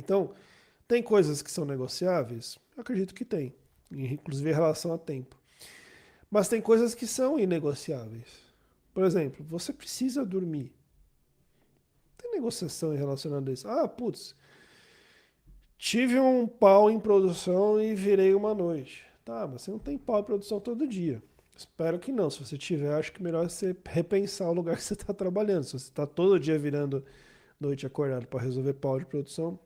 Então, tem coisas que são negociáveis? Eu acredito que tem, inclusive em relação a tempo. Mas tem coisas que são inegociáveis. Por exemplo, você precisa dormir. Tem negociação em relacionada a isso. Ah, putz, tive um pau em produção e virei uma noite. Tá, mas você não tem pau em produção todo dia. Espero que não. Se você tiver, acho que melhor você repensar o lugar que você está trabalhando. Se você está todo dia virando noite acordado para resolver pau de produção,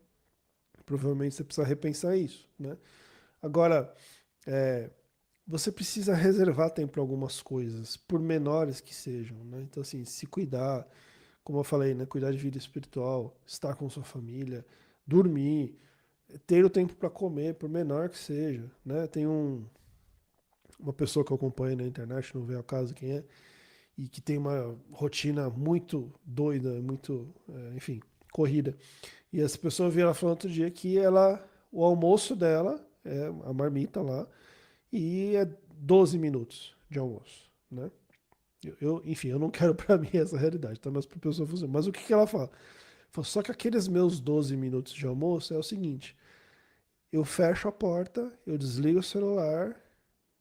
provavelmente você precisa repensar isso, né? Agora, é, você precisa reservar tempo para algumas coisas, por menores que sejam, né? Então, assim, se cuidar, como eu falei, né? Cuidar de vida espiritual, estar com sua família, dormir, ter o tempo para comer, por menor que seja, né? Tem uma pessoa que eu acompanho na internet, não veio ao caso quem é, e que tem uma rotina muito doida, muito, enfim, corrida. E essa pessoa veio ela falando outro dia que o almoço dela é a marmita lá, e é 12 minutos de almoço, né? Enfim, eu não quero para mim essa realidade, tá? Mas para pessoa funcionar. Mas o que ela fala? Fala, só que aqueles meus 12 minutos de almoço é o seguinte: eu fecho a porta, eu desligo o celular,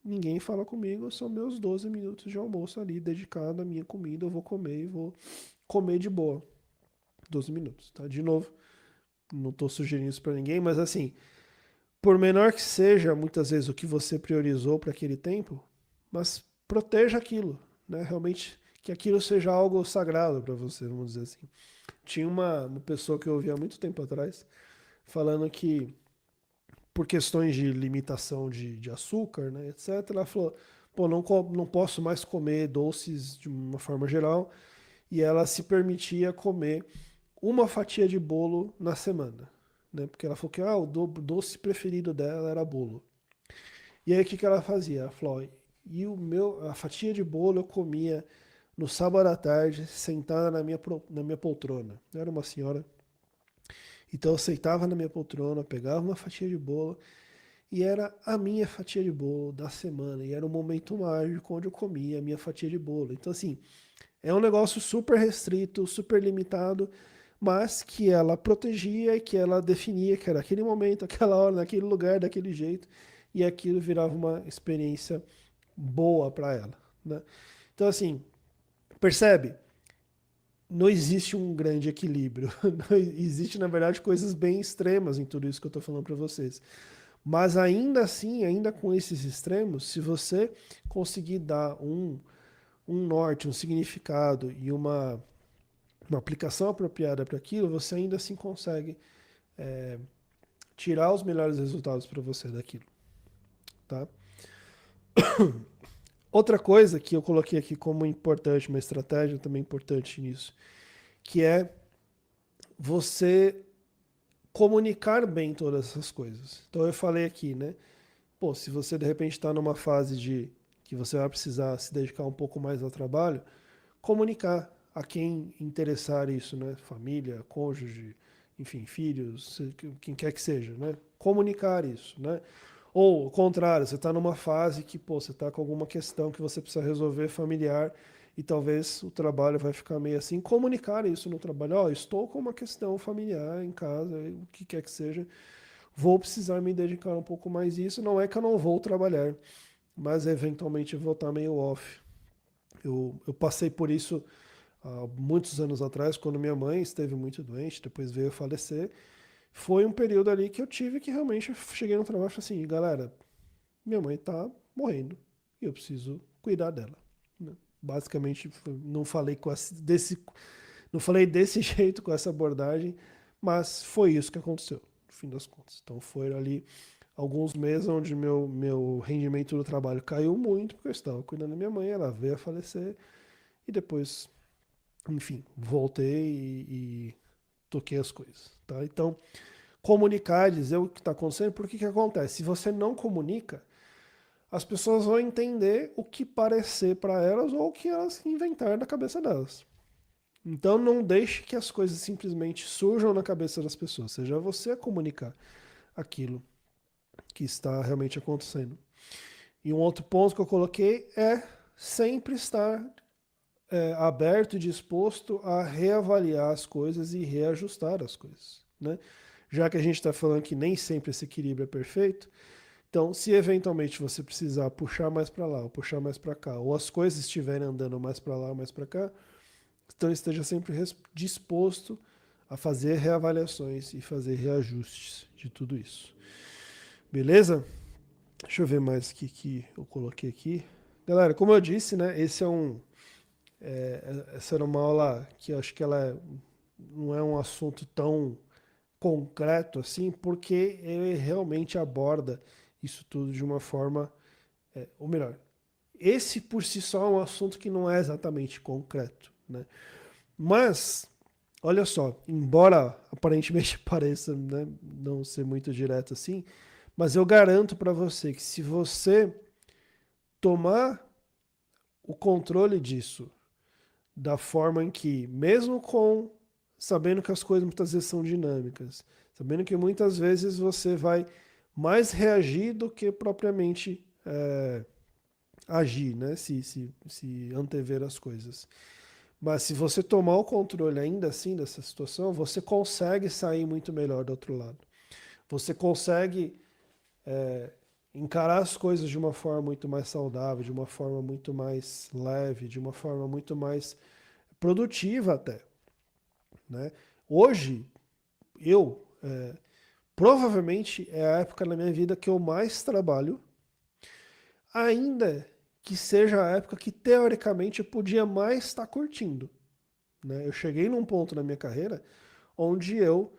ninguém fala comigo, são meus 12 minutos de almoço ali dedicado à minha comida, eu vou comer e vou comer de boa. 12 minutos, tá? De novo, não tô sugerindo isso para ninguém, mas assim, por menor que seja, muitas vezes, o que você priorizou para aquele tempo, mas proteja aquilo, né? Realmente que aquilo seja algo sagrado para você, vamos dizer assim. Tinha uma pessoa que eu ouvi há muito tempo atrás falando que, por questões de limitação de açúcar, né, etc., ela falou, pô, não posso mais comer doces de uma forma geral, e ela se permitia comer uma fatia de bolo na semana, né? Porque ela falou que o doce preferido dela era bolo. E aí o que, que ela fazia? Ela falou, e a fatia de bolo eu comia no sábado à tarde, sentada na minha poltrona. Eu era uma senhora. Então eu sentava na minha poltrona, pegava uma fatia de bolo e era a minha fatia de bolo da semana. E era um momento mágico onde eu comia a minha fatia de bolo. Então, assim, é um negócio super restrito, super limitado, mas que ela protegia e que ela definia que era aquele momento, aquela hora, naquele lugar, daquele jeito, e aquilo virava uma experiência boa para ela, né? Então, assim, percebe? Não existe um grande equilíbrio. Não existe, na verdade, coisas bem extremas em tudo isso que eu estou falando para vocês. Mas ainda assim, ainda com esses extremos, se você conseguir dar um norte, um significado e uma aplicação apropriada para aquilo, você ainda assim consegue tirar os melhores resultados para você daquilo, tá? Outra coisa que eu coloquei aqui como importante, uma estratégia também importante nisso, que é você comunicar bem todas essas coisas. Então eu falei aqui, né? Pô, se você de repente está numa fase de que você vai precisar se dedicar um pouco mais ao trabalho, comunicar a quem interessar isso, né? Família, cônjuge, enfim, filhos, quem quer que seja, né? Comunicar isso, né? Ou, ao contrário, você está numa fase que, pô, você está com alguma questão que você precisa resolver familiar e talvez o trabalho vai ficar meio assim. Comunicar isso no trabalho. Ó, estou com uma questão familiar em casa, o que quer que seja, vou precisar me dedicar um pouco mais a isso. Não é que eu não vou trabalhar, mas eventualmente eu vou estar meio off. Eu passei por isso há muitos anos atrás, quando minha mãe esteve muito doente, depois veio a falecer. Foi um período ali que eu tive que realmente cheguei no trabalho e falei assim, galera, minha mãe tá morrendo e eu preciso cuidar dela, né? Basicamente, não falei não falei desse jeito com essa abordagem, mas foi isso que aconteceu, no fim das contas. Então foi ali alguns meses onde meu rendimento do trabalho caiu muito, porque eu estava cuidando da minha mãe, ela veio a falecer e depois, enfim, voltei e toquei as coisas, tá? Então, comunicar, dizer o que está acontecendo, porque que acontece? Se você não comunica, as pessoas vão entender o que parecer para elas ou o que elas inventarem na cabeça delas. Então não deixe que as coisas simplesmente surjam na cabeça das pessoas, seja você a comunicar aquilo que está realmente acontecendo. E um outro ponto que eu coloquei é sempre estar aberto e disposto a reavaliar as coisas e reajustar as coisas, né? já que a gente está falando que nem sempre esse equilíbrio é perfeito, então se eventualmente você precisar puxar mais para lá ou puxar mais para cá, ou as coisas estiverem andando mais para lá ou mais para cá, então esteja sempre disposto a fazer reavaliações e fazer reajustes de tudo isso. Beleza? Deixa eu ver mais o que eu coloquei aqui. Galera, como eu disse, né, essa era uma aula que eu acho que não é um assunto tão concreto assim, porque ele realmente aborda isso tudo de uma forma, ou melhor, esse por si só é um assunto que não é exatamente concreto, né? Mas, olha só, embora aparentemente pareça, né, não ser muito direto assim, mas eu garanto para você que se você tomar o controle disso da forma em que, mesmo com sabendo que as coisas muitas vezes são dinâmicas, sabendo que muitas vezes você vai mais reagir do que propriamente agir, né? Se antever as coisas. Mas se você tomar o controle ainda assim dessa situação, você consegue sair muito melhor do outro lado. Você consegue encarar as coisas de uma forma muito mais saudável, de uma forma muito mais leve, de uma forma muito mais produtiva até, né? Hoje, eu provavelmente é a época na minha vida que eu mais trabalho, ainda que seja a época que teoricamente eu podia mais estar curtindo, né? Eu cheguei num ponto na minha carreira onde eu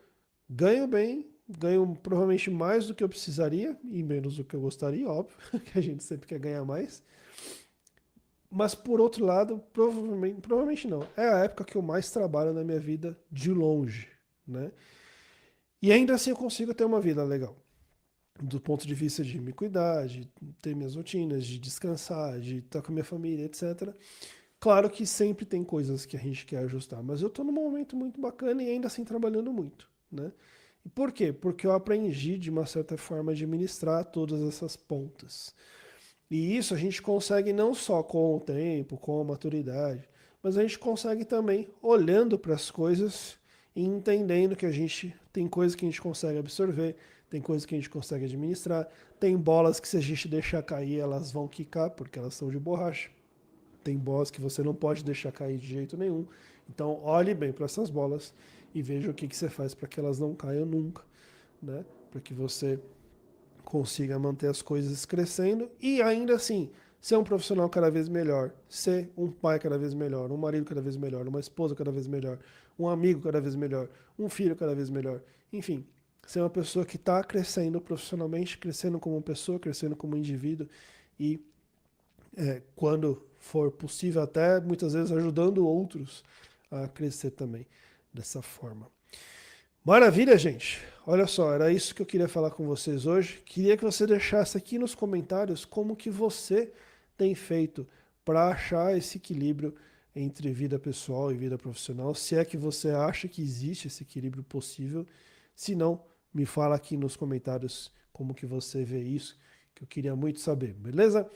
ganho bem, ganho provavelmente mais do que eu precisaria e menos do que eu gostaria, óbvio, que a gente sempre quer ganhar mais. Mas por outro lado, provavelmente não. É a época que eu mais trabalho na minha vida de longe, né? E ainda assim eu consigo ter uma vida legal. Do ponto de vista de me cuidar, de ter minhas rotinas, de descansar, de estar com a minha família, etc. Claro que sempre tem coisas que a gente quer ajustar, mas eu estou num momento muito bacana e ainda assim trabalhando muito, né? E por quê? Porque eu aprendi, de uma certa forma, a administrar todas essas pontas. E isso a gente consegue não só com o tempo, com a maturidade, mas a gente consegue também olhando para as coisas e entendendo que a gente tem coisas que a gente consegue absorver, tem coisas que a gente consegue administrar, tem bolas que se a gente deixar cair, elas vão quicar porque elas são de borracha. Tem bolas que você não pode deixar cair de jeito nenhum. Então olhe bem para essas bolas e veja o que você faz para que elas não caiam nunca, né? Para que você consiga manter as coisas crescendo e ainda assim ser um profissional cada vez melhor, ser um pai cada vez melhor, um marido cada vez melhor, uma esposa cada vez melhor, um amigo cada vez melhor, um filho cada vez melhor. Enfim, ser uma pessoa que está crescendo profissionalmente, crescendo como pessoa, crescendo como indivíduo e quando for possível, até muitas vezes ajudando outros a crescer também dessa forma. Maravilha, gente. Olha só, era isso que eu queria falar com vocês hoje. Queria que você deixasse aqui nos comentários como que você tem feito para achar esse equilíbrio entre vida pessoal e vida profissional. Se é que você acha que existe esse equilíbrio possível. Se não, me fala aqui nos comentários como que você vê isso, que eu queria muito saber, beleza?